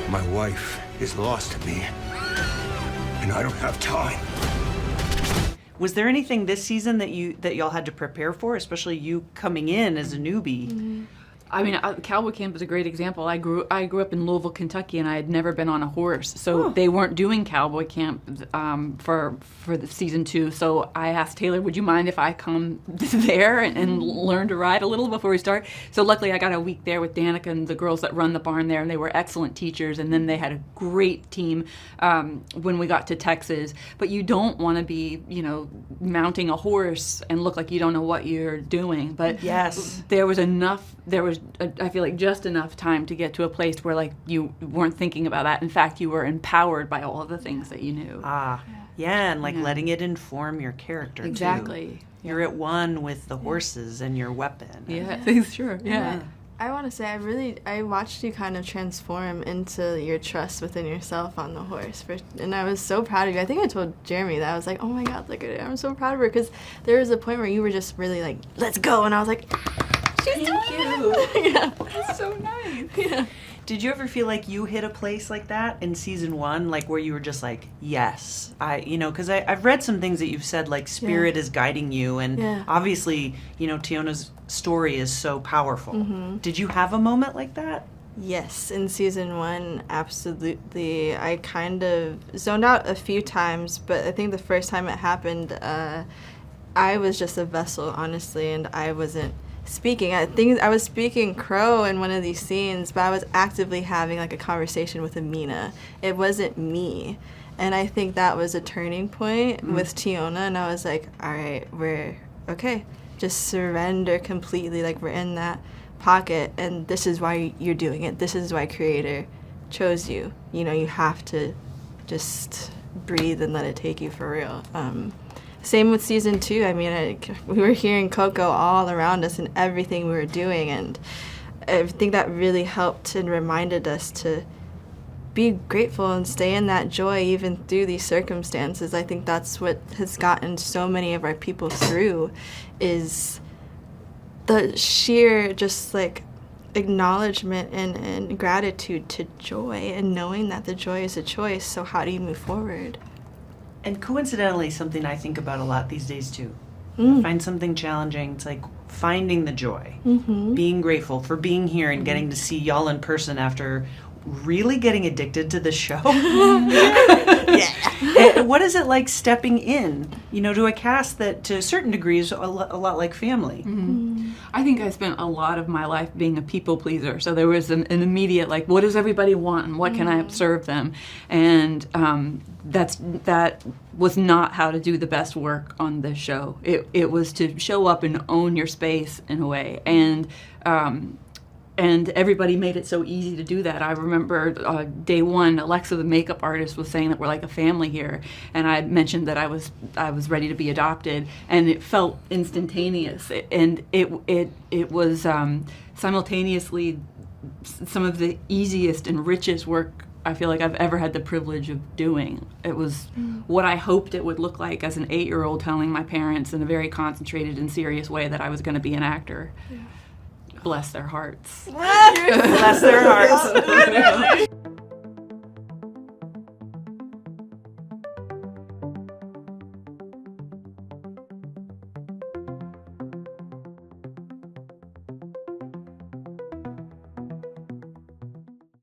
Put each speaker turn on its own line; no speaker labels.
My wife is lost to me, and I don't have time.
Was there anything this season that y'all had to prepare for, especially you coming in as a newbie?
Mm-hmm. I mean, cowboy camp is a great example. I grew up in Louisville, Kentucky, and I had never been on a horse, so they weren't doing cowboy camp for the season 2. So I asked Taylor, "Would you mind if I come there and learn to ride a little before we start?" So luckily, I got a week there with Danica and the girls that run the barn there, and they were excellent teachers. And then they had a great team when we got to Texas. But you don't want to be, mounting a horse and look like you don't know what you're doing. But
yes,
there was I feel like just enough time to get to a place where like you weren't thinking about that. In fact, you were empowered by all of the things that you knew.
Yeah, and letting it inform your character
exactly.
too. You're at one with the horses and your weapon.
Yeah, sure. Yeah.
I want to say I watched you kind of transform into your trust within yourself on the horse, and I was so proud of you. I think I told Jeremy that. I was like, oh my God, look at it. I'm so proud of her, because there was a point where you were just really like, let's go, and I was like, she's doing it. Yeah.
That's so nice.
Yeah.
Did you ever feel like you hit a place like that in season 1, like where you were just like, yes, because I've read some things that you've said, like spirit is guiding you, and obviously, Teonnah's story is so powerful. Mm-hmm. Did you have a moment like that?
Yes, in season 1, absolutely. I kind of zoned out a few times, but I think the first time it happened, I was just a vessel, honestly, and I wasn't speaking. I was speaking Crow in one of these scenes, but I was actively having like a conversation with Aminah. It wasn't me. And I think that was a turning point with Teonnah, and I was like, all right, we're okay. Just surrender completely, like we're in that pocket, and this is why you're doing it. This is why Creator chose you. You have to just breathe and let it take you for real. Same with season 2. I mean, we were hearing Coco all around us and everything we were doing, and I think that really helped and reminded us to be grateful and stay in that joy even through these circumstances. I think that's what has gotten so many of our people through, is the sheer just like acknowledgement and gratitude to joy, and knowing that the joy is a choice. So how do you move forward?
And coincidentally, something I think about a lot these days too. I find something challenging. It's like finding the joy, being grateful for being here and getting to see y'all in person after really getting addicted to the show. What is it like stepping in, to a cast that to a certain degree is a lot like family?
I think I spent a lot of my life being a people pleaser. So there was an immediate, like, what does everybody want and what can I serve them? And that was not how to do the best work on this show. It was to show up and own your space in a way. And everybody made it so easy to do that. I remember day 1, Alexa, the makeup artist, was saying that we're like a family here, and I mentioned that I was ready to be adopted, and it felt instantaneous. And it was simultaneously some of the easiest and richest work I feel like I've ever had the privilege of doing. It was what I hoped it would look like as an 8-year-old, telling my parents in a very concentrated and serious way that I was going to be an actor. Yeah. Bless their hearts.
Bless their hearts.